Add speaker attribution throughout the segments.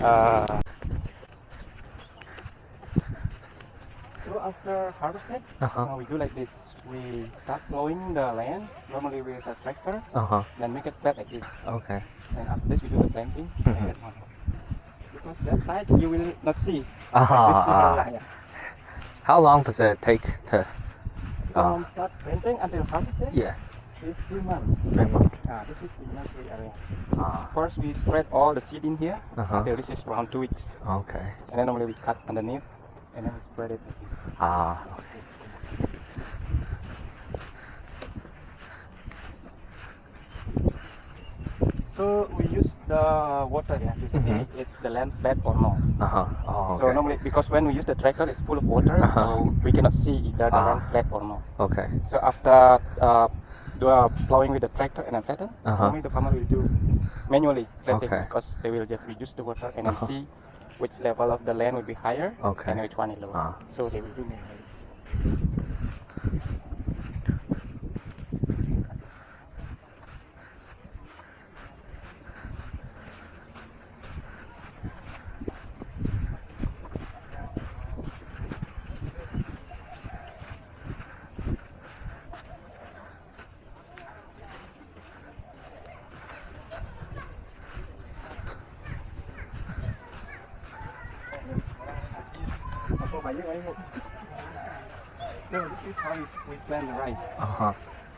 Speaker 1: Uh, so after harvested, we do like this. We start plowing the land normally with a tractor, then make it flat like this.
Speaker 2: Okay.
Speaker 1: And after this, we do the planting. Like that one. Because that side you will not see. Like this line.
Speaker 2: How long does it take to?
Speaker 1: From start planting until harvested?
Speaker 2: Yeah.
Speaker 1: It's 3 months.
Speaker 2: 3 months.
Speaker 1: This is the nursery area. First, we spread all the seed in here until this is around 2 weeks.
Speaker 2: Okay.
Speaker 1: And then normally we cut underneath and then we spread it.
Speaker 2: Okay.
Speaker 1: So we use the water to see it's the land flat or not.
Speaker 2: Oh, okay.
Speaker 1: So normally, because when we use the tractor, it's full of water, so we cannot see either the land flat or not.
Speaker 2: Okay.
Speaker 1: So after plowing with the tractor and then flatten, normally the farmer will do manually flattening because they will just reduce the water and then see which level of the land will be higher and which one is lower. So they will do manually. So this is how we plant the rice.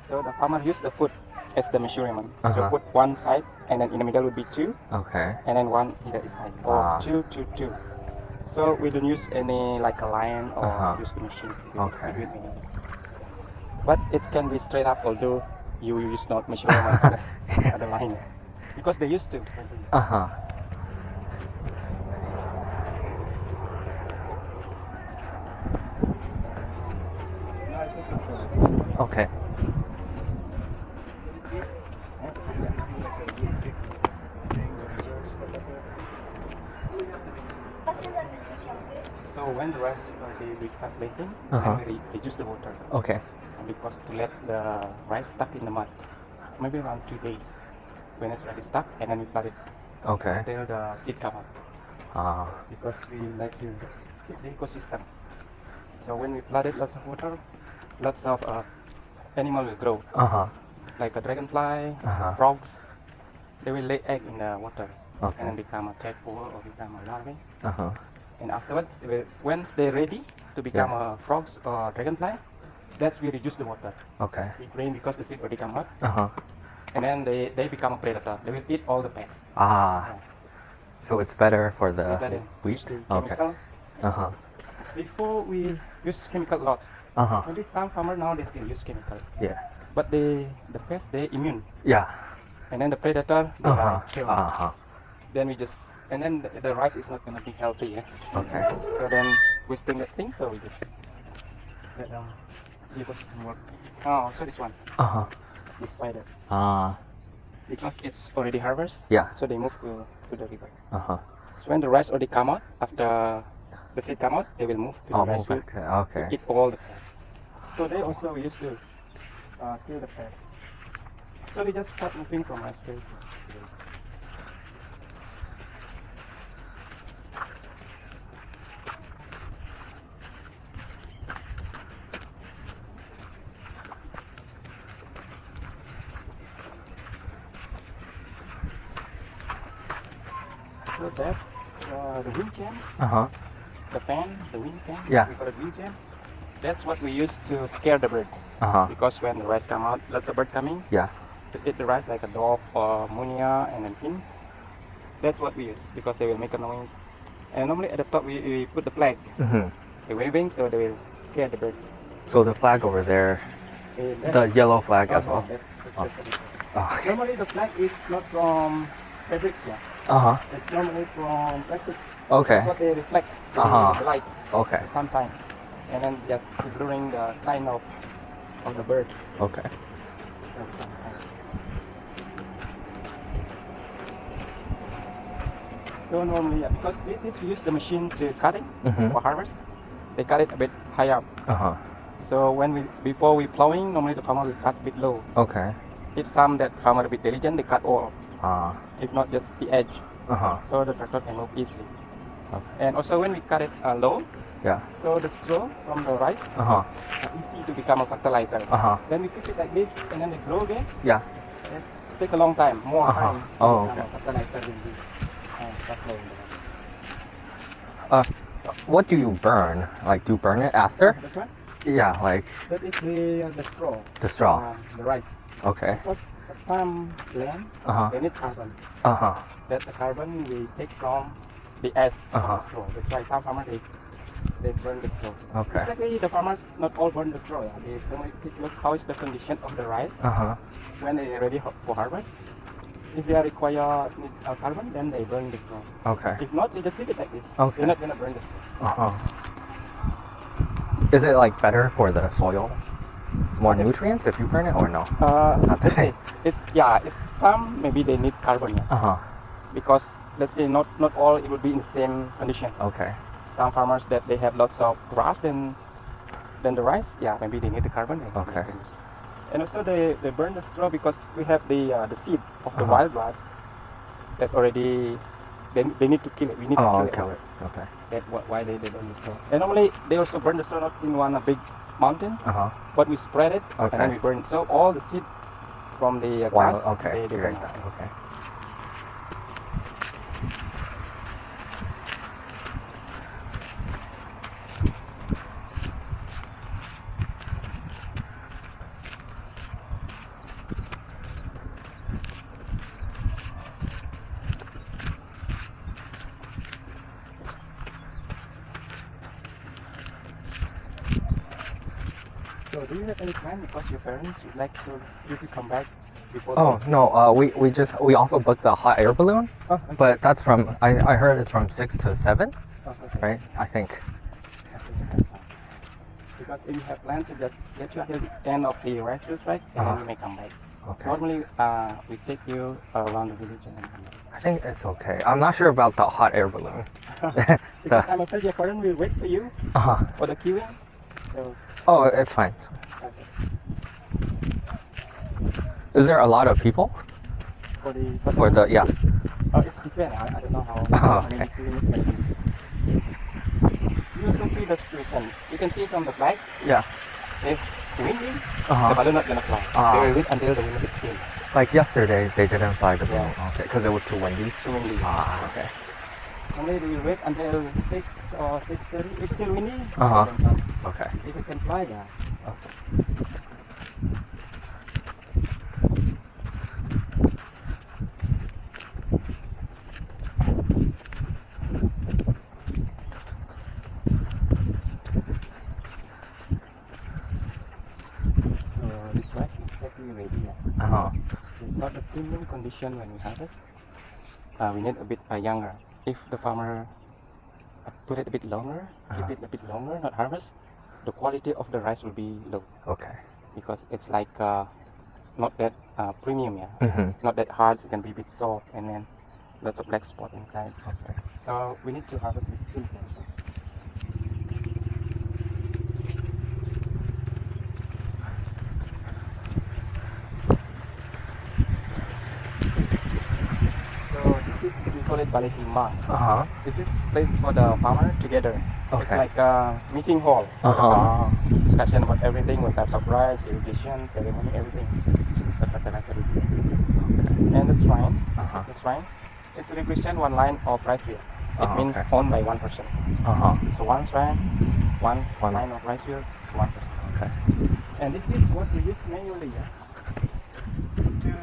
Speaker 1: So the farmer use the foot as the measurement. So put one side and then in the middle would be 2.
Speaker 2: Okay.
Speaker 1: And then one either side. Or 2, 2, 2. So we don't use any like a line or use the machine.
Speaker 2: Okay.
Speaker 1: But it can be straight up although you use not measurement at the line. Because they used to.
Speaker 2: Okay.
Speaker 1: So when the rice we start baking, we reduce the water.
Speaker 2: Okay.
Speaker 1: Because to let the rice stuck in the mud, maybe around 2 days. When it's already stuck, and then we flood it.
Speaker 2: Okay.
Speaker 1: Until the seed come up. Because we like to keep the ecosystem. So when we flood it, lots of water, lots of animal will grow. Like a dragonfly, frogs. They will lay egg in the water and then become a tadpole or become a larvae. And afterwards, once they're ready to become a frogs or dragonfly, that's we reduce the water.
Speaker 2: Okay.
Speaker 1: We drain because the seed already come up. And then they become a predator. They will eat all the pests.
Speaker 2: So it's better for the wheat? Okay.
Speaker 1: Before we use chemical a lot. Maybe some farmers now they still use chemical.
Speaker 2: Yeah.
Speaker 1: But the pests they immune.
Speaker 2: Yeah.
Speaker 1: And then the predator they kill. Then we just and then the rice is not gonna be healthy.
Speaker 2: Okay.
Speaker 1: So then wasting that thing, so we just let the ecosystem work. So this one. This spider. Because it's already harvest.
Speaker 2: Yeah.
Speaker 1: So they move to the river. So when the rice already come out, after the seed come out, they will move to the rice field to eat all the pests. So they also used to kill the pests. So they just start moving from rice field. So that's the wind jam. The fan, the wind fan.
Speaker 2: Yeah.
Speaker 1: We call it wind jam. That's what we use to scare the birds. Because when the rice come out, lots of birds coming.
Speaker 2: Yeah.
Speaker 1: To eat the rice like a dove or munia and then finns. That's what we use because they will make a noise. And normally at the top we put the flag. They're waving so they will scare the birds.
Speaker 2: So the flag over there, the yellow flag as well.
Speaker 1: Normally the flag is not from fabrics. It's normally from plastic.
Speaker 2: Okay.
Speaker 1: What they reflect the lights.
Speaker 2: Okay.
Speaker 1: The sunshine. And then just blurring the sign of the bird.
Speaker 2: Okay.
Speaker 1: So normally, because this is we use the machine to cut it for harvest. They cut it a bit high up. So when before we plowing, normally the farmer will cut a bit low.
Speaker 2: Okay.
Speaker 1: If some that farmer a bit diligent, they cut all. If not, just the edge. so the tractor can move easily.
Speaker 2: Okay.
Speaker 1: And also when we cut it low,
Speaker 2: Yeah.
Speaker 1: so the straw from the rice
Speaker 2: Uh-huh.
Speaker 1: easy to become a fertilizer. Then we keep it like this, and then they grow again.
Speaker 2: Yeah.
Speaker 1: It take a long time, more time to
Speaker 2: Oh,
Speaker 1: become
Speaker 2: okay.
Speaker 1: a fertilizer in the start growing the
Speaker 2: What do you burn? Like, do you burn it after?
Speaker 1: That's one.
Speaker 2: Yeah, like
Speaker 1: That is the straw.
Speaker 2: the straw.
Speaker 1: The rice.
Speaker 2: Okay.
Speaker 1: Because some land they need carbon. That the carbon we take from the ash of the straw. That's why some farmers they burn the straw.
Speaker 2: Okay.
Speaker 1: Exactly, the farmers not all burn the straw. Yeah. They normally take a look how is the condition of the rice when they are ready for harvest. If they are require need carbon, then they burn the straw.
Speaker 2: Okay.
Speaker 1: If not, they just leave it like this.
Speaker 2: Okay.
Speaker 1: They're not gonna burn the straw.
Speaker 2: Is it like better for the soil? More nutrients if you burn it or no? Not the same.
Speaker 1: It's some maybe they need carbon. Yeah. Because let's say not all it would be in the same condition.
Speaker 2: Okay.
Speaker 1: Some farmers that they have lots of grass than the rice, yeah, maybe they need the carbon.
Speaker 2: Okay.
Speaker 1: And also they burn the straw because we have the seed of the wild grass that already they need to kill it. We need to kill it.
Speaker 2: Okay.
Speaker 1: That's why they burn the straw. And normally they also burn the straw not in one big mountain, but we spread it and then we burn it. So all the seed from the grass, they burn it.
Speaker 2: Okay.
Speaker 1: So do you have any plan because your parents would like you to come back before?
Speaker 2: Oh no, we also booked the hot air balloon, but that's from I heard it's from 6 to 7, right? I think.
Speaker 1: Because if you have plans to just get you until the end of the rice field, right? And then you may come back.
Speaker 2: Okay.
Speaker 1: Normally, we take you around the village and then come back.
Speaker 2: I think it's okay. I'm not sure about the hot air balloon.
Speaker 1: Because I'm afraid your parents will wait for you for the queuing. So,
Speaker 2: Oh, it's fine. Is there a lot of people? For the yeah.
Speaker 1: It's depends. I don't know how many queuing it may be. You also see the situation. You can see from the flag.
Speaker 2: Yeah.
Speaker 1: If windy, the balloon not gonna fly. They will wait until the wind is still.
Speaker 2: Like yesterday, they didn't fly the balloon. Okay, because it was too windy.
Speaker 1: Too windy.
Speaker 2: Okay.
Speaker 1: Normally they will wait until 6 or 6:30. If still windy,
Speaker 2: Okay.
Speaker 1: if it can fly, yeah. So this rice is exactly ready. It's not the premium condition when we harvest. We need a bit younger. If the farmer put it a bit longer, keep it a bit longer, not harvest, the quality of the rice will be low.
Speaker 2: Okay.
Speaker 1: Because it's like not that premium, not that hard. It can be a bit soft and then lots of black spot inside.
Speaker 2: Okay.
Speaker 1: So we need to harvest with simple. We call it balik timbang. This is place for the farmer together. It's like a meeting hall. Discussion about everything, what types of rice, irrigation, ceremony, everything. The fertilizer. And the shrine. The shrine is to represent one line of rice field. It means owned by one person. So one shrine, one line of rice field, one person.
Speaker 2: Okay.
Speaker 1: And this is what we use manually to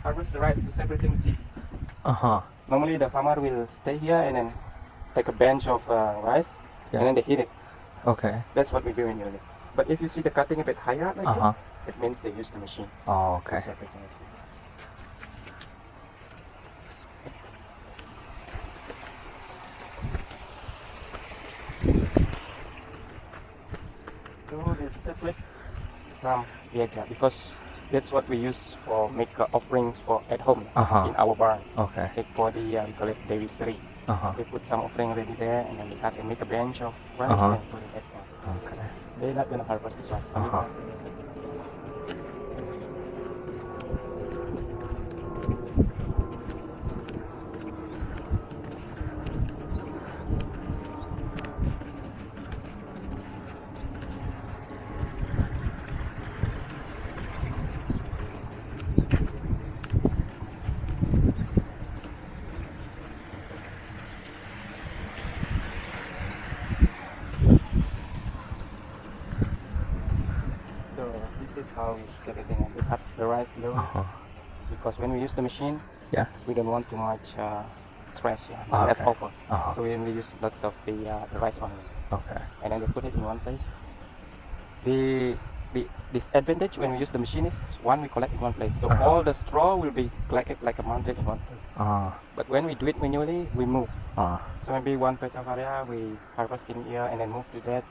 Speaker 1: harvest the rice, to separating the seed. Normally the farmer will stay here and then take a bench of rice and then they heat it.
Speaker 2: Okay.
Speaker 1: That's what we do manually. But if you see the cutting a bit higher like this, it means they use the machine.
Speaker 2: Oh, okay.
Speaker 1: To separate the seed. So they separate some veggie because that's what we use for make offerings for at home in our barn.
Speaker 2: Okay.
Speaker 1: Like for the we call it Devi Sri. They put some offering ready there and then they cut and make a bench of rice and put it at home.
Speaker 2: Okay.
Speaker 1: They're not gonna harvest this one. this is how we set everything. We cut the rice low because when we use the machine,
Speaker 2: Yeah.
Speaker 1: we don't want too much trash
Speaker 2: Okay.
Speaker 1: left over.
Speaker 2: Uh-huh.
Speaker 1: So we only use lots of the rice only,
Speaker 2: Okay.
Speaker 1: and then we put it in one place. The disadvantage when we use the machine is one, we collect in one place, so all the straw will be collected like a mountain in one place. But when we do it manually, we move. So maybe one patch of area we harvest in here and then move to that.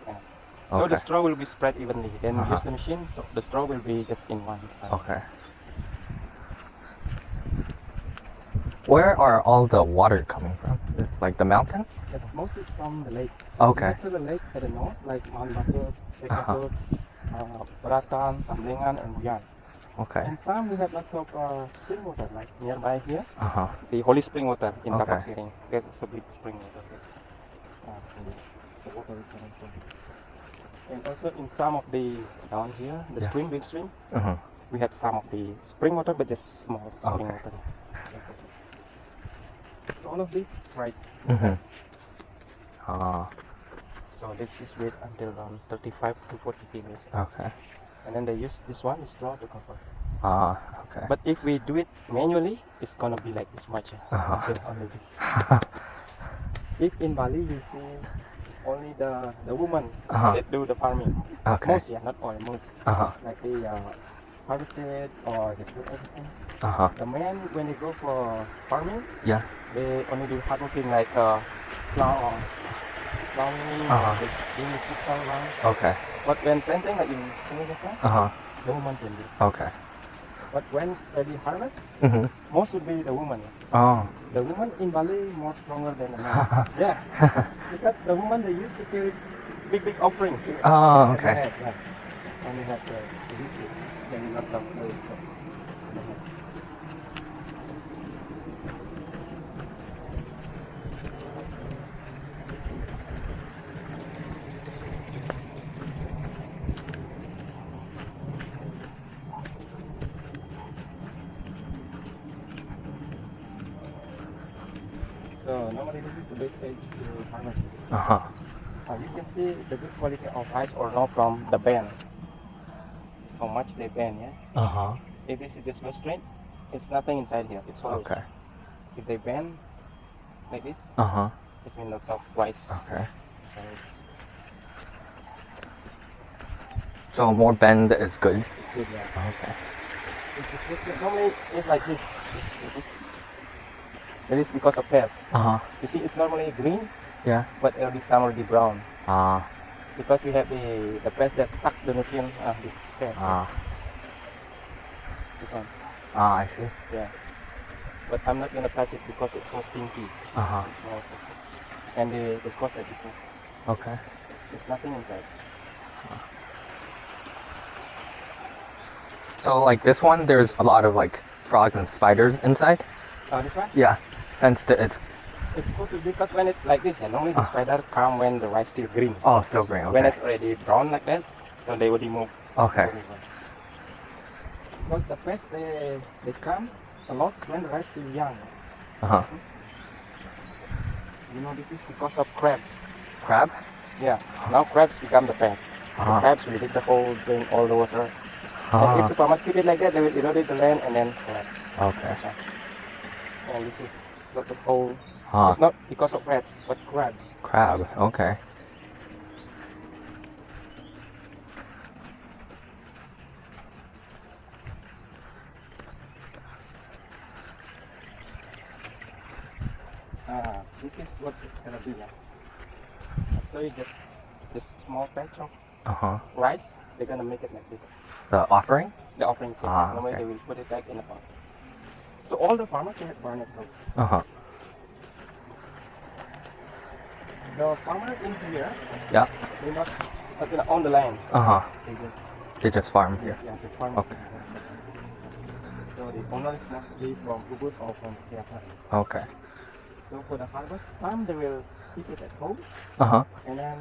Speaker 1: So the
Speaker 2: Okay.
Speaker 1: straw will be spread evenly. Then we use the machine, so the straw will be just in one.
Speaker 2: Okay. Where are all the water coming from? It's like the mountain?
Speaker 1: It's mostly from the lake.
Speaker 2: Okay.
Speaker 1: To the lake at the north, like Mount Batur, Tekatut, Beratan, Tamblingan, and Buyan.
Speaker 2: Okay.
Speaker 1: And some we have lots of spring water, like nearby here.
Speaker 2: Uh-huh.
Speaker 1: The holy spring water in
Speaker 2: Okay.
Speaker 1: Tapak Siring. There's also big spring water there. The water is coming from. And also in some of the down here, the stream, big stream, we have some of the spring water, but just small spring water. So all of this rice. So this is weight until around 35 to 40 kilos.
Speaker 2: Okay.
Speaker 1: And then they use this one, this straw to cover.
Speaker 2: Okay.
Speaker 1: But if we do it manually, it's gonna be like this much. Only this. If in Bali you see only the woman that do the farming.
Speaker 2: Okay.
Speaker 1: Most, not all, most. Like they harvested or they do everything. The men, when they go for farming,
Speaker 2: Yeah.
Speaker 1: they only do hardworking like plowing, they do the plow around.
Speaker 2: Okay.
Speaker 1: But when planting, like in Singapore, the woman can do.
Speaker 2: Okay.
Speaker 1: But when they harvest, most would be the woman.
Speaker 2: Oh.
Speaker 1: The woman in Bali more stronger than the man. Yeah, because the woman they used to carry big offering.
Speaker 2: Oh, okay.
Speaker 1: And they have the YouTube, carry lots of food. So normally this is the best stage to harvest. You can see the good quality of rice or not from the bend. How much they bend, yeah? If this is just go straight, it's nothing inside here. It's hollow.
Speaker 2: Okay.
Speaker 1: If they bend like this, it means lots of rice.
Speaker 2: Okay. So more bend is good.
Speaker 1: Good, yeah.
Speaker 2: Okay.
Speaker 1: Normally it's like this. It is because of pests. You see, it's normally green,
Speaker 2: Yeah.
Speaker 1: but early summer already brown.
Speaker 2: Ah.
Speaker 1: Because we have the pest that suck the nutrient of this pest. This one.
Speaker 2: I see.
Speaker 1: Yeah. But I'm not gonna touch it because it's so stinky. And the cost like this one.
Speaker 2: Okay.
Speaker 1: There's nothing inside.
Speaker 2: So like this one, there's a lot of like frogs and spiders inside.
Speaker 1: This one?
Speaker 2: Yeah. Since it's
Speaker 1: supposed to be because when it's like this, normally the spider come when the rice still green.
Speaker 2: oh still green. Okay.
Speaker 1: When it's already brown like that, so they will remove.
Speaker 2: Okay.
Speaker 1: Because the pests they come a lot when the rice still young. You know, this is because of crabs.
Speaker 2: Crab?
Speaker 1: Yeah. Now crabs become the pest. The crabs will dig the hole, drain all the water. And if the farmer keep it like that, they will erode the land and then collapse.
Speaker 2: Okay.
Speaker 1: And this is lots of hole. It's not because of rats, but crabs.
Speaker 2: Crab. Okay.
Speaker 1: This is what it's gonna be like. So you just small patch of rice, they're gonna make it like this.
Speaker 2: The offering?
Speaker 1: The offerings. Normally
Speaker 2: okay.
Speaker 1: they will put it back in the pot. So all the farmers can burn it though. The farmer in here,
Speaker 2: Yeah.
Speaker 1: they're not gonna own the land.
Speaker 2: They just farm here.
Speaker 1: Yeah, they farm.
Speaker 2: Okay.
Speaker 1: So the owner is mostly from Ubud or from Tiapan.
Speaker 2: Okay.
Speaker 1: So for the harvest, some they will keep it at home, and then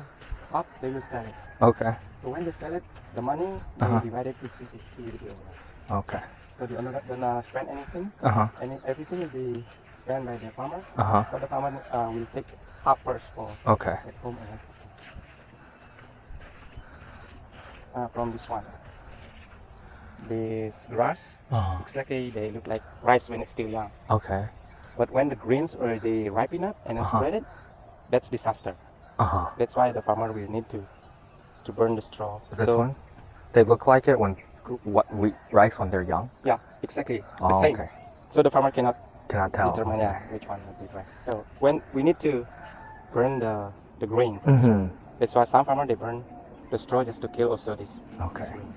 Speaker 1: up they will sell it.
Speaker 2: Okay.
Speaker 1: So when they sell it, the money they divide it 50-50 with the owner.
Speaker 2: Okay.
Speaker 1: So the owner not gonna spend anything, and everything will be spent by the farmer. But the farmer will take half first for
Speaker 2: Okay.
Speaker 1: at home and from this one. these grass,
Speaker 2: Uh-huh.
Speaker 1: exactly they look like rice when it's still young.
Speaker 2: Okay.
Speaker 1: But when the greens already ripen up and then
Speaker 2: Uh-huh.
Speaker 1: spread it, that's disaster.
Speaker 2: Uh-huh.
Speaker 1: That's why the farmer will need to burn the straw.
Speaker 2: This
Speaker 1: So
Speaker 2: one? They look like it when what wheat rice when they're young?
Speaker 1: yeah, exactly the
Speaker 2: Oh,
Speaker 1: same.
Speaker 2: okay.
Speaker 1: So the farmer cannot
Speaker 2: Cannot tell.
Speaker 1: determine
Speaker 2: Okay.
Speaker 1: which one will be rice. So when we need to burn the grain,
Speaker 2: Mm-hmm.
Speaker 1: that's why some farmer they burn the straw just to kill also this.
Speaker 2: Okay.
Speaker 1: This grain.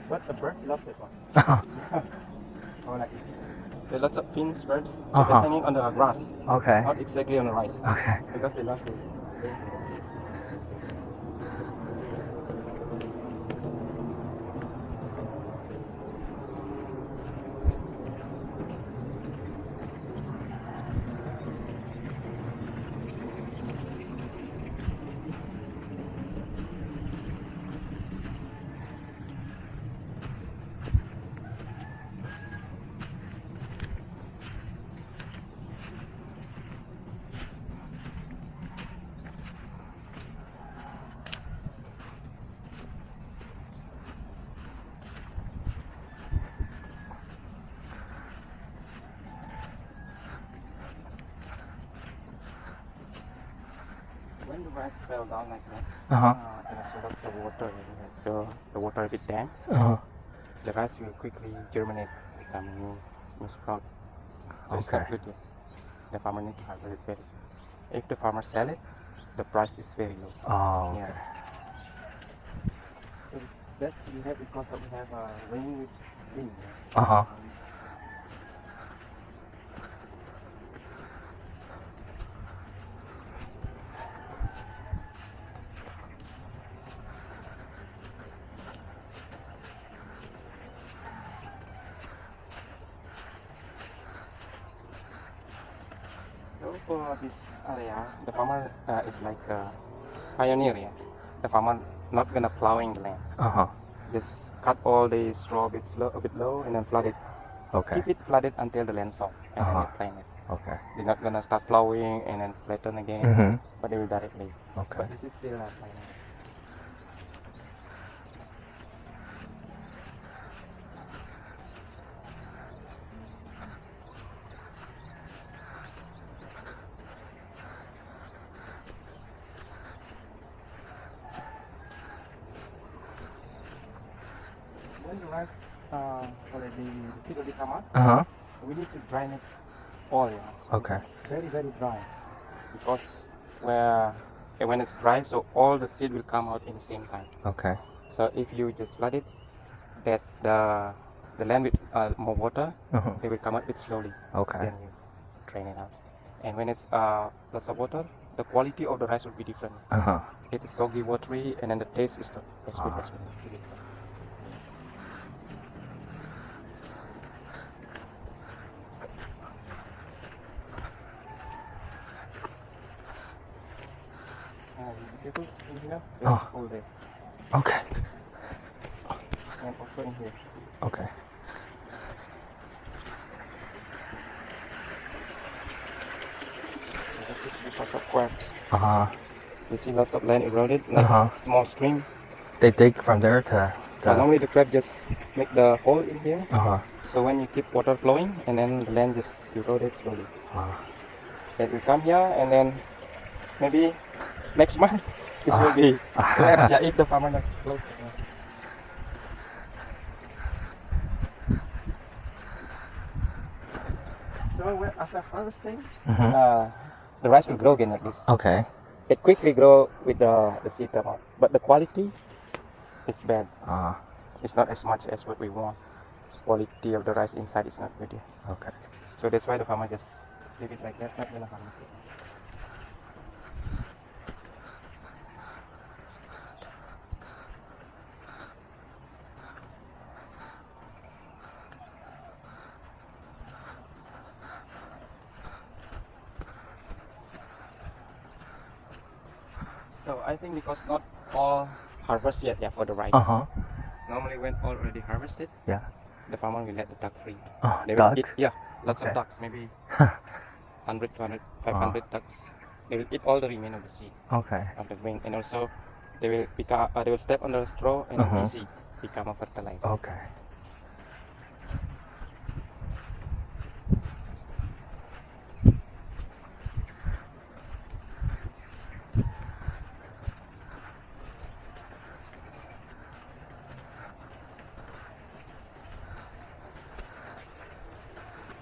Speaker 1: But the birds love that one. Oh, like this. There are lots of finch birds just hanging on the grass,
Speaker 2: Okay.
Speaker 1: not exactly on the rice,
Speaker 2: Okay.
Speaker 1: because they love it. When the rice fell down like that,
Speaker 2: Uh-huh.
Speaker 1: there's lots of water in it. So the water a bit damp,
Speaker 2: Uh-huh.
Speaker 1: the rice will quickly germinate, become new sprout. So it's
Speaker 2: Okay.
Speaker 1: not good yet. The farmer needs to harvest it very soon. If the farmer sell it, the price is very low.
Speaker 2: Oh,
Speaker 1: Yeah.
Speaker 2: okay.
Speaker 1: So that's we have because we have rain with wind.
Speaker 2: Uh-huh.
Speaker 1: So for this area, the farmer is like a pioneer. Yeah. The farmer not gonna plowing the land.
Speaker 2: Uh-huh.
Speaker 1: Just cut all the straw a bit low and then flood it.
Speaker 2: Okay.
Speaker 1: Keep it flooded until the land soft and then
Speaker 2: Uh-huh.
Speaker 1: they plant it.
Speaker 2: Okay.
Speaker 1: They're not gonna start plowing and then flatten again,
Speaker 2: Mm-hmm.
Speaker 1: but they will directly.
Speaker 2: Okay.
Speaker 1: But this is still a planting. When the rice already the seed already come out,
Speaker 2: Uh-huh.
Speaker 1: we need to drain it all. Yeah. So
Speaker 2: Okay.
Speaker 1: very very dry, because when it's dry, so all the seed will come out in the same time.
Speaker 2: Okay.
Speaker 1: So if you just flood it, that the land with more water,
Speaker 2: Uh-huh.
Speaker 1: they will come out a bit slowly.
Speaker 2: Okay.
Speaker 1: Then you drain it out. And when it's lots of water, the quality of the rice will be different.
Speaker 2: Uh-huh.
Speaker 1: It is soggy, watery, and then the taste is not as good
Speaker 2: Ah.
Speaker 1: as when it's really dry. Be careful in here. There's
Speaker 2: Oh.
Speaker 1: hole there.
Speaker 2: Okay.
Speaker 1: And also in here.
Speaker 2: Okay.
Speaker 1: It's because of crabs.
Speaker 2: Uh-huh.
Speaker 1: You see lots of land eroded, like
Speaker 2: Uh-huh.
Speaker 1: small stream.
Speaker 2: They dig from there to
Speaker 1: Normally the crab just make the hole in here.
Speaker 2: Uh-huh.
Speaker 1: So when you keep water flowing, and then the land just eroded slowly.
Speaker 2: Uh,
Speaker 1: Then we come here, and then maybe next month this will be collapsed. Yeah, if the farmer not close. So after harvesting, the rice will grow again like this.
Speaker 2: okay.
Speaker 1: It quickly grow with the seed come out, but the quality is bad.
Speaker 2: Uh,
Speaker 1: It's not as much as what we want. Quality of the rice inside is not good.
Speaker 2: okay.
Speaker 1: So that's why the farmer just leave it like that, not gonna harvest it. So I think because not all harvest yet, yeah, for the rice.
Speaker 2: Uh-huh.
Speaker 1: Normally when all already harvested,
Speaker 2: Yeah.
Speaker 1: the farmer will let the duck free.
Speaker 2: Oh,
Speaker 1: They will
Speaker 2: duck?
Speaker 1: eat, yeah, lots
Speaker 2: Okay.
Speaker 1: of ducks, maybe 100, 200, 500 ducks. They will eat all the remainder of the seed
Speaker 2: Okay.
Speaker 1: of the grain, and also they will become they will step on the straw and easy become a fertilizer.
Speaker 2: Okay.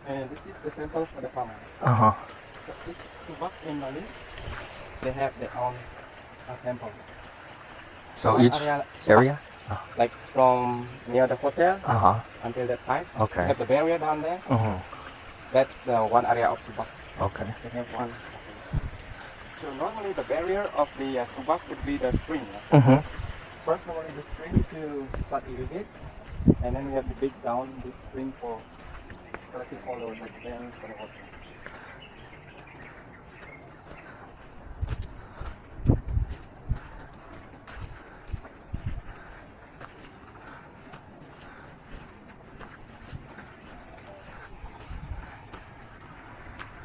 Speaker 1: And this is the temple for the farmer.
Speaker 2: Uh-huh.
Speaker 1: So each subak in Bali, they have their own temple.
Speaker 2: So
Speaker 1: One
Speaker 2: each area?
Speaker 1: Like from near the hotel
Speaker 2: Uh-huh.
Speaker 1: until that side.
Speaker 2: Okay.
Speaker 1: You have the barrier down there.
Speaker 2: Uh-huh.
Speaker 1: That's the one area of subak.
Speaker 2: Okay.
Speaker 1: They have one. So normally the barrier of the subak would be the stream.
Speaker 2: Mm-hmm.
Speaker 1: First, normally the stream to start irrigate, and then we have to dig down the stream for collecting all those like barriers for the water.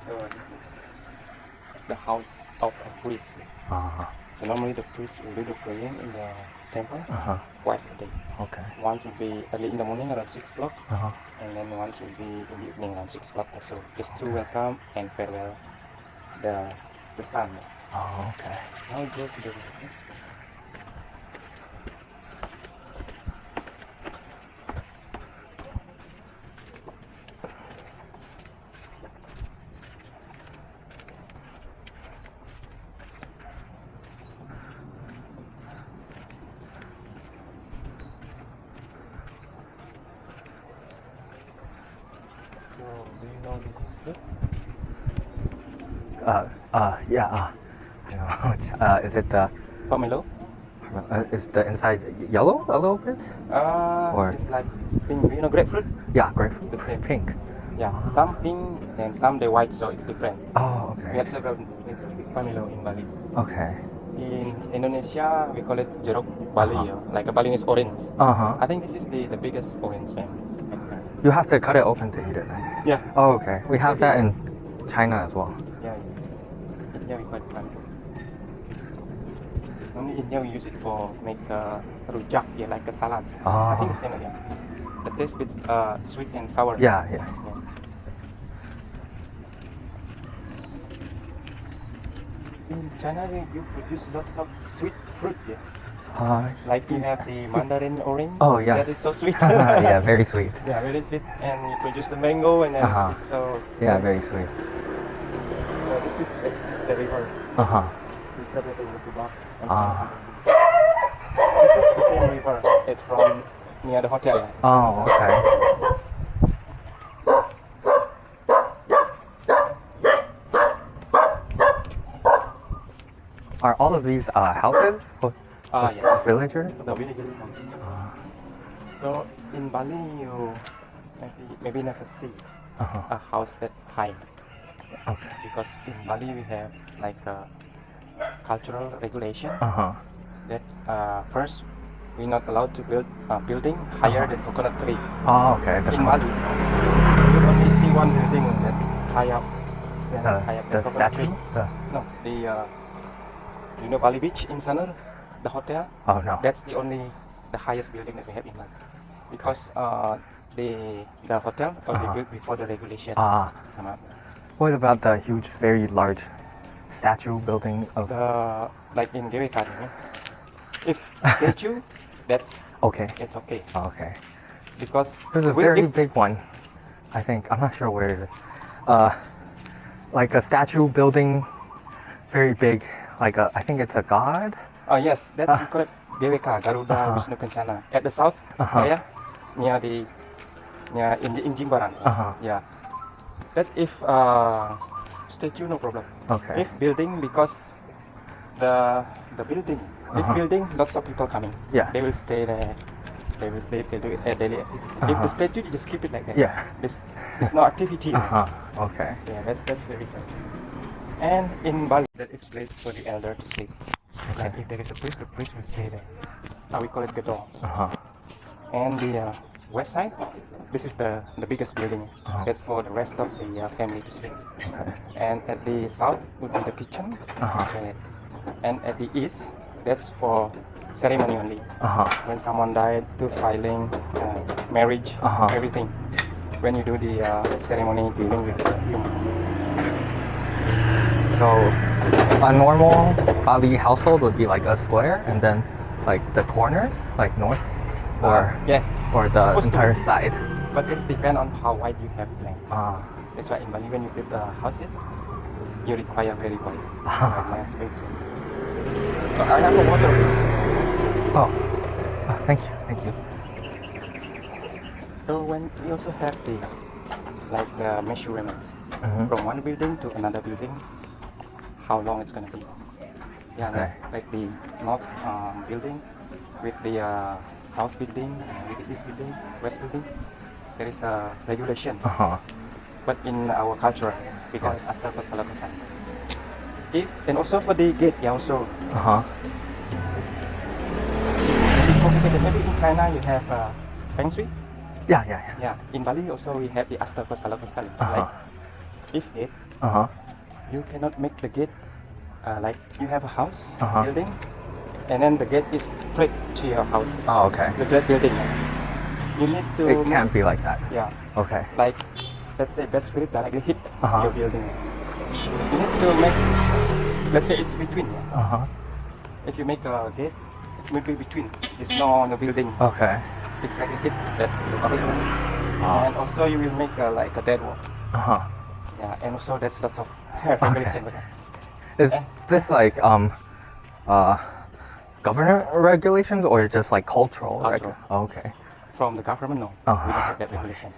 Speaker 1: So this is the house of a priest.
Speaker 2: Uh-huh.
Speaker 1: So normally the priest will do the praying in the temple
Speaker 2: Uh-huh.
Speaker 1: twice a day.
Speaker 2: Okay.
Speaker 1: Once will be early in the morning around 6 o'clock,
Speaker 2: Uh-huh.
Speaker 1: and then once will be in the evening around 6 o'clock also, just to welcome and farewell the sun.
Speaker 2: Oh, okay.
Speaker 1: Now go to the So do you know this fruit?
Speaker 2: Yeah. I know. Is it the
Speaker 1: Pomelo?
Speaker 2: is the inside yellow a little bit? Or-
Speaker 1: It's like pink. You know grapefruit?
Speaker 2: Yeah, grapefruit.
Speaker 1: The same.
Speaker 2: Pink.
Speaker 1: Yeah, some pink and some they white, so it's different.
Speaker 2: Oh,
Speaker 1: We
Speaker 2: okay.
Speaker 1: have several pomelo in Bali.
Speaker 2: Okay.
Speaker 1: In Indonesia, we call it jeruk Bali, like a Balinese orange.
Speaker 2: Uh-huh.
Speaker 1: I think this is the biggest orange one.
Speaker 2: You have to cut it open to eat it, right?
Speaker 1: Yeah,
Speaker 2: Oh, okay. We have that in China as well.
Speaker 1: yeah. India we quite plant. Only India we use it for make rujak, yeah, like a salad. I think the same, yeah. The taste bit sweet and sour.
Speaker 2: Yeah.
Speaker 1: In China, you produce lots of sweet fruit, yeah.
Speaker 2: Uh,
Speaker 1: Like you have the mandarin orange.
Speaker 2: Oh, yes.
Speaker 1: That is so sweet.
Speaker 2: yeah, very sweet.
Speaker 1: Yeah, very sweet. And you produce the mango, and then it's so.
Speaker 2: Yeah, very sweet.
Speaker 1: So this is the river.
Speaker 2: Uh-huh.
Speaker 1: This is the river Subak.
Speaker 2: Ah.
Speaker 1: This is the same river. It's from near the hotel.
Speaker 2: Oh, okay. Are all of these houses for
Speaker 1: Yes.
Speaker 2: villagers?
Speaker 1: So the villages. So in Bali, you maybe never see
Speaker 2: Uh-huh.
Speaker 1: a house that high,
Speaker 2: Okay.
Speaker 1: because in Bali we have like a cultural regulation
Speaker 2: Uh-huh.
Speaker 1: that first we're not allowed to build a building higher than coconut tree.
Speaker 2: Oh, okay.
Speaker 1: In Bali, you only see one building that high up. high up
Speaker 2: the
Speaker 1: than coconut
Speaker 2: statue?
Speaker 1: tree.
Speaker 2: The,
Speaker 1: No, you know Bali Beach in Sanur, the hotel.
Speaker 2: oh, no.
Speaker 1: That's the highest building that we have in Bali, because the hotel was built before the regulation. come up.
Speaker 2: What about the huge, very large statue building of...
Speaker 1: Like in GWK, you know? If statue,
Speaker 2: Okay.
Speaker 1: it's okay,
Speaker 2: Okay.
Speaker 1: because
Speaker 2: There's a very big one. I think. I'm not sure where it is. Like a statue building, very big. Like I think it's a god.
Speaker 1: yes, that's we call it GWK, Garuda Wisnu Kencana, at the south area, near in Jimbaran. Yeah, that's if statue, no problem.
Speaker 2: Okay.
Speaker 1: If building, because the building, if building, lots of people coming.
Speaker 2: Yeah.
Speaker 1: They will stay there. They will stay. They do it at daily activity. If the statue, you just keep it like that.
Speaker 2: Yeah.
Speaker 1: There's no activity.
Speaker 2: Okay.
Speaker 1: Yeah, that's the reason. And in Bali, that is place for the elder to sleep. Like if there is a priest, the priest will stay there. We call it gedong. And the west side, this is the biggest building. That's for the rest of the family to sleep.
Speaker 2: Okay.
Speaker 1: And at the south would be the kitchen, toilet. And at the east, that's for ceremony only. When someone died, to filing, marriage, everything. When you do the ceremony dealing with the human.
Speaker 2: So a normal Bali household would be like a square, and then like the corners, like north, or
Speaker 1: yeah,
Speaker 2: or the
Speaker 1: supposed to
Speaker 2: entire
Speaker 1: be.
Speaker 2: side.
Speaker 1: But it depends on how wide you have land. That's why in Bali, when you build the houses, you require very wide land space. So I have a water.
Speaker 2: Oh, thank you, thank you.
Speaker 1: So when we also have the measurements from one building to another building, how long it's gonna be. Yeah,
Speaker 2: Okay.
Speaker 1: like the north building with the south building, with the east building, west building, there is a regulation. But in our culture, because Astaghfir Salakosan. And also for the gate, yeah, also. Maybe in China you have Feng Shui. Yeah. In Bali also we have the Astaghfir Salakosan. Like if it, you cannot make the gate like you have a house building, and then the gate is straight to your house.
Speaker 2: Oh, okay.
Speaker 1: The building. You need to.
Speaker 2: It can't be like that.
Speaker 1: Yeah.
Speaker 2: Okay.
Speaker 1: Like, let's say bad spirit directly hit your building. You need to make, let's say it's between. If you make a gate, it will be between. It's not on the building.
Speaker 2: Okay.
Speaker 1: Exactly hit that spirit. And also you will make like a dead wall. Yeah, and also there's lots of regulation with that.
Speaker 2: Is this like government regulations or just like cultural?
Speaker 1: Cultural.
Speaker 2: Okay.
Speaker 1: From the government, no. We don't have that regulation.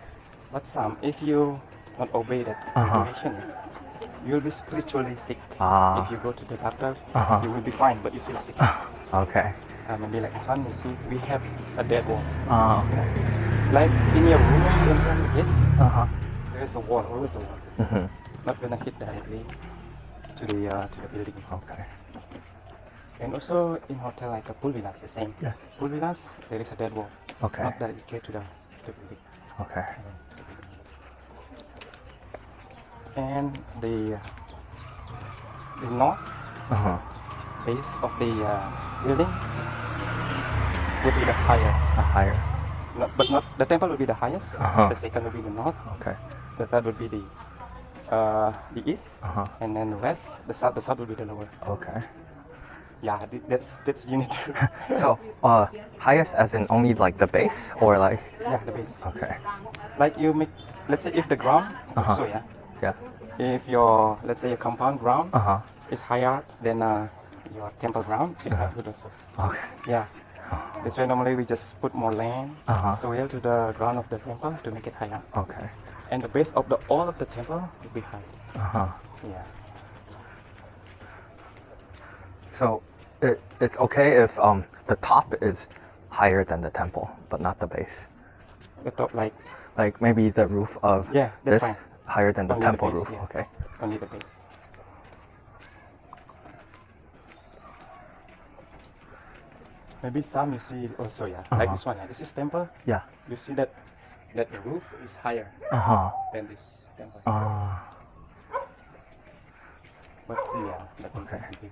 Speaker 1: But if you not obey that regulation, you will be spiritually sick. If you go to the doctor, you will be fine, but you feel sick.
Speaker 2: Okay.
Speaker 1: Maybe like this one, you see, we have a dead wall.
Speaker 2: Okay.
Speaker 1: Like in your room, when you have kids, there is a wall, always a wall. Not gonna hit directly to the building.
Speaker 2: Okay.
Speaker 1: And also in hotel like a pool villas, the same.
Speaker 2: Yes.
Speaker 1: Pool villas, there is a dead wall.
Speaker 2: Okay.
Speaker 1: Not that straight to the building.
Speaker 2: Okay.
Speaker 1: And the north base of the building would be the higher.
Speaker 2: Higher.
Speaker 1: But not the temple would be the highest. The second would be the north.
Speaker 2: Okay.
Speaker 1: The third would be the east, and then the west. The south would be the lower.
Speaker 2: Okay.
Speaker 1: Yeah, that's you need to.
Speaker 2: So, highest as in only like the base or like?
Speaker 1: Yeah, the base.
Speaker 2: Okay.
Speaker 1: Like you make, let's say if the ground, so yeah.
Speaker 2: Yeah.
Speaker 1: If your, let's say your compound ground is higher than your temple ground, it's not good also.
Speaker 2: Okay.
Speaker 1: Yeah. That's why normally we just put more land, soil to the ground of the temple to make it higher.
Speaker 2: Okay.
Speaker 1: And the base of all of the temple will be high. Yeah.
Speaker 2: So it's okay if the top is higher than the temple, but not the base.
Speaker 1: The top, like
Speaker 2: maybe the roof of
Speaker 1: that's
Speaker 2: this
Speaker 1: fine.
Speaker 2: higher than the
Speaker 1: Only the
Speaker 2: temple
Speaker 1: base,
Speaker 2: roof.
Speaker 1: yeah.
Speaker 2: Okay.
Speaker 1: Only the base. Maybe some you see also, yeah. Like this one, yeah. This is temple.
Speaker 2: Yeah.
Speaker 1: You see that the roof is higher than this temple. But still, yeah, the base
Speaker 2: Okay.
Speaker 1: is big.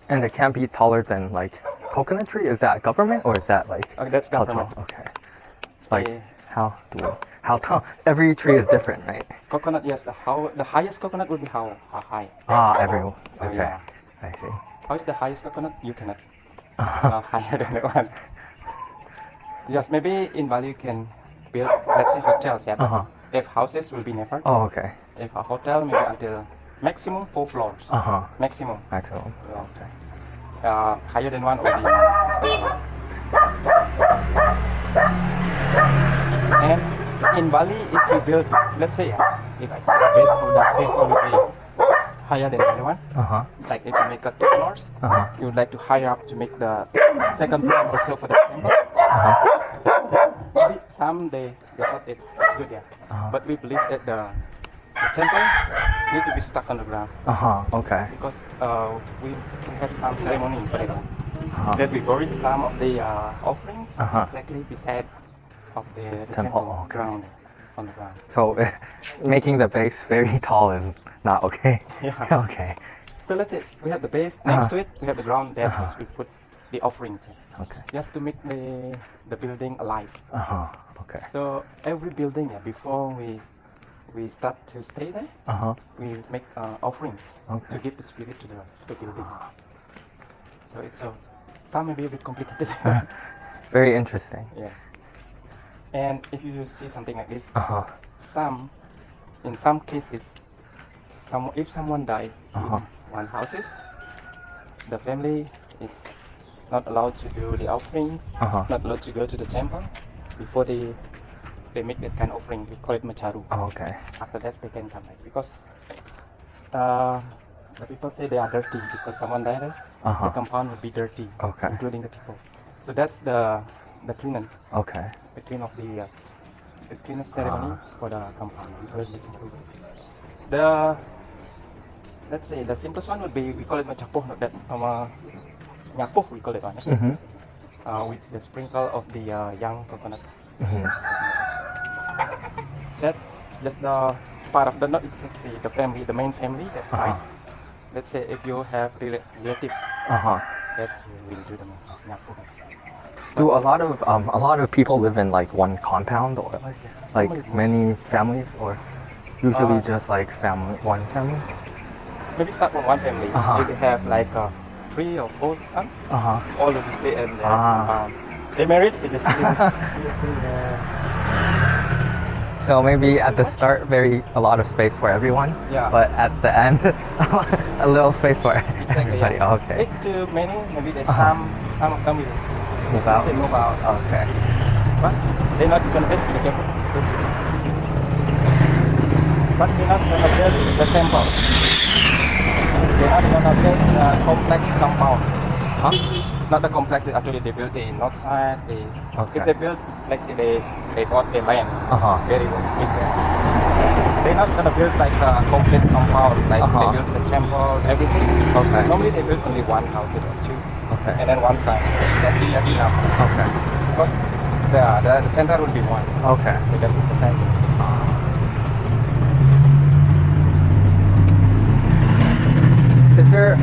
Speaker 2: And it can't be taller than like coconut tree. Is that government or is that like
Speaker 1: Okay, that's
Speaker 2: cultural?
Speaker 1: government.
Speaker 2: Okay. Like
Speaker 1: Eh,
Speaker 2: how tall? Every tree is different, right?
Speaker 1: Coconut, yes. The highest coconut would be how high.
Speaker 2: Everyone.
Speaker 1: So,
Speaker 2: Okay.
Speaker 1: yeah.
Speaker 2: I see.
Speaker 1: How is the highest coconut? You cannot. Higher than that one. Yes, maybe in Bali you can build, let's say hotels, yeah. But if houses will be never.
Speaker 2: Oh, okay.
Speaker 1: If a hotel, maybe until maximum 4 floors. Maximum.
Speaker 2: Maximum.
Speaker 1: Yeah.
Speaker 2: Okay.
Speaker 1: Higher than one or the. And in Bali, if you build, let's say, if I say the base of the temple will be higher than the other one. Like if you make a 2 floors, you would like to higher up to make the second floor also for the temple. Maybe some they thought it's good, yeah. But we believe that the temple needs to be stuck on the ground.
Speaker 2: Okay.
Speaker 1: Because we had some ceremony for it. That we buried some of the offerings exactly beside of the temple
Speaker 2: Okay.
Speaker 1: ground on the ground.
Speaker 2: So making the base very tall is not okay.
Speaker 1: Yeah.
Speaker 2: Okay.
Speaker 1: So let's say we have the base. Next to it, we have the ground. That's we put the offerings.
Speaker 2: Okay.
Speaker 1: Just to make the building alive.
Speaker 2: Okay.
Speaker 1: So every building, before we start to stay there, we make offerings
Speaker 2: Okay.
Speaker 1: to give the spirit to the building. So it's some may be a bit complicated.
Speaker 2: Very interesting.
Speaker 1: Yeah. And if you see something like this, in some cases, if someone died in one houses, the family is not allowed to do the offerings, not allowed to go to the temple before they make that kind of offering. We call it macharu.
Speaker 2: Okay.
Speaker 1: After that, they can come back because the people say they are dirty because someone died there. The compound will be dirty, including the people. So that's the cleaning.
Speaker 2: Okay.
Speaker 1: The clean of the cleaning ceremony for the compound. Let's say the simplest one would be we call it machapoh, not that nyapoh we call it one. With the sprinkle of the young coconut. That's just the part of the not exactly the family, the main family that died. Let's say if you have relative, that you will do the nyapoh.
Speaker 2: Do a lot of people live in like one compound or like many families, or usually just like one family?
Speaker 1: Maybe start from one family. If they have like 3 or 4 sons, all of them stay in their compound. They married, they just stay there.
Speaker 2: So maybe at the start, a lot of space for everyone.
Speaker 1: Yeah.
Speaker 2: But at the end, a little space for everybody.
Speaker 1: Yeah.
Speaker 2: Okay.
Speaker 1: If too many, maybe there's some of them will
Speaker 2: Move out.
Speaker 1: move out.
Speaker 2: Okay.
Speaker 1: But they're not gonna build the temple. But they're not gonna build the temple. They're not gonna build the complex compound. Not the complex. Actually, they built the north side. If they build, like say they bought the land, very big land. They're not gonna build like a complete compound, like they build the temple, everything.
Speaker 2: Okay.
Speaker 1: Normally they build only one house or 2.
Speaker 2: Okay.
Speaker 1: And then one side. That's enough.
Speaker 2: Okay.
Speaker 1: Because the center will be one.
Speaker 2: Okay.
Speaker 1: So that is the time.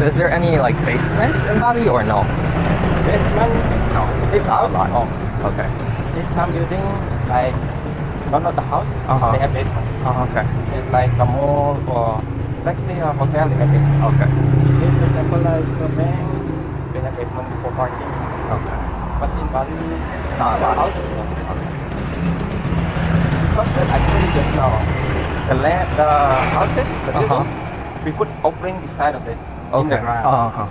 Speaker 2: Is there any like basements in Bali or no?
Speaker 1: Basement? No. If house? No.
Speaker 2: Okay.
Speaker 1: If some building, like, not the house, they have basement.
Speaker 2: Okay.
Speaker 1: It's like a mall or, let's say a hotel, they have basement.
Speaker 2: Okay.
Speaker 1: If for example like a bank, they have basement for parking.
Speaker 2: Okay.
Speaker 1: But in Bali,
Speaker 2: Not a lot.
Speaker 1: house. Okay. Because that actually just the land, the houses, the building, we put offering beside of it in the ground.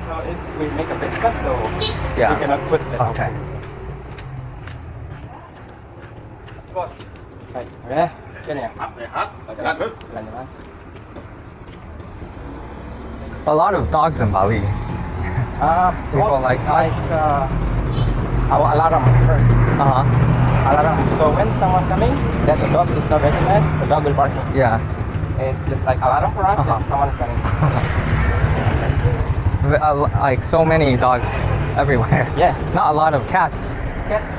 Speaker 1: So if we make a basement, so we cannot put the offering.
Speaker 3: Bos,
Speaker 1: Baik, oke, ini ya.
Speaker 3: sehat, jalan terus.
Speaker 1: Jalan-jalan.
Speaker 2: A lot of dogs in Bali. People like
Speaker 1: our alarm first.
Speaker 2: Uh-huh.
Speaker 1: Alarm. So when someone coming, that the dog is not recognized, the dog will barking.
Speaker 2: Yeah.
Speaker 1: It's just like alarm for us that someone is coming.
Speaker 2: Like so many dogs everywhere.
Speaker 1: Yeah.
Speaker 2: Not a lot of cats.
Speaker 1: Cats,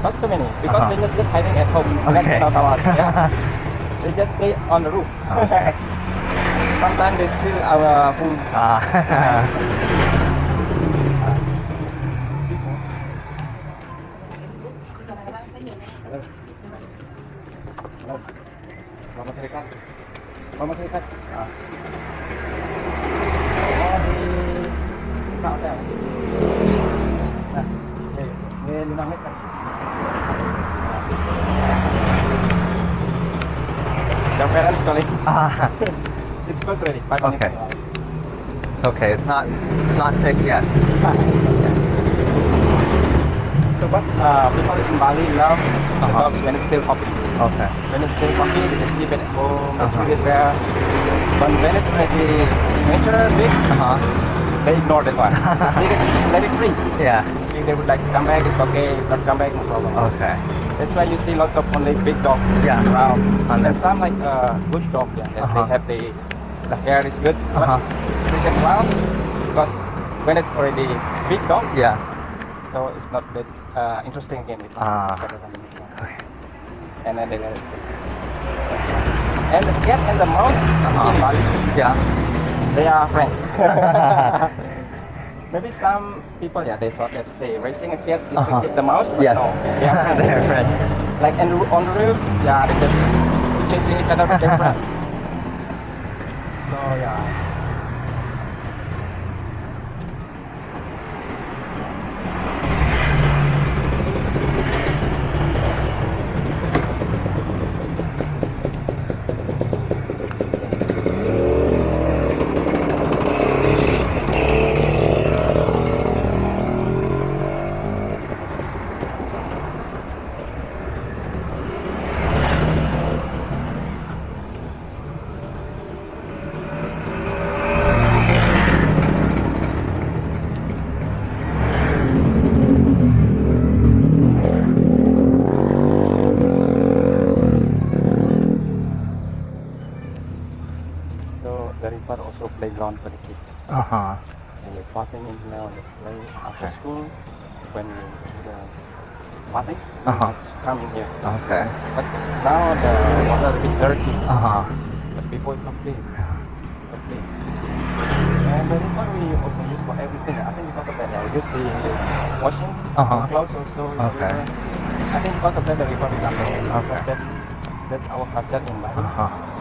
Speaker 1: not so many because they're just hiding at home.
Speaker 2: Okay.
Speaker 1: Not a lot. Yeah. They just stay on the roof.
Speaker 2: Okay.
Speaker 1: Sometimes they steal our food. Excuse me. Halo. Selamat serikat. Selamat serikat. Oh, di hotel. Nah, ini 5 meter. Your parents calling. It's close already. 5 minutes.
Speaker 2: Okay. It's okay. It's not 6 yet.
Speaker 1: So but people in Bali love the dogs when it's still puppy.
Speaker 2: Okay.
Speaker 1: When it's still puppy, they just keep it at home, they treat it well. But when it's already mature, big, they ignore that one. Just let it free.
Speaker 2: Yeah.
Speaker 1: If they would like to come back, it's okay. If not come back, no problem.
Speaker 2: Okay.
Speaker 1: That's why you see lots of only big dogs around. And some like good dog, that they have the hair is good. But they get wild because when it's already big dog,
Speaker 2: Yeah.
Speaker 1: so it's not that interesting again.
Speaker 2: Okay.
Speaker 1: and then and the cat and the mouse in Bali,
Speaker 2: Yeah.
Speaker 1: they are friends. Maybe some people, they thought that they raising a cat is to keep the mouse, but
Speaker 2: Yes.
Speaker 1: no, they are friends.
Speaker 2: They're friends.
Speaker 1: Like on the roof, they just chasing each other with their friends. So yeah. So the river also playground for the kids.
Speaker 2: Uh-huh.
Speaker 1: And we're parking in there on display after
Speaker 2: Okay.
Speaker 1: school. When we do the party,
Speaker 2: Uh-huh.
Speaker 1: just come in here.
Speaker 2: Okay.
Speaker 1: But now the water is a bit dirty.
Speaker 2: Uh-huh.
Speaker 1: But before it's so clean. So clean. And the river we also use for everything. I think because of that, I use the washing clothes also. in the
Speaker 2: Okay.
Speaker 1: river. I think because of that the river become
Speaker 2: Okay.
Speaker 1: that's our culture in Bali.
Speaker 2: Uh-huh.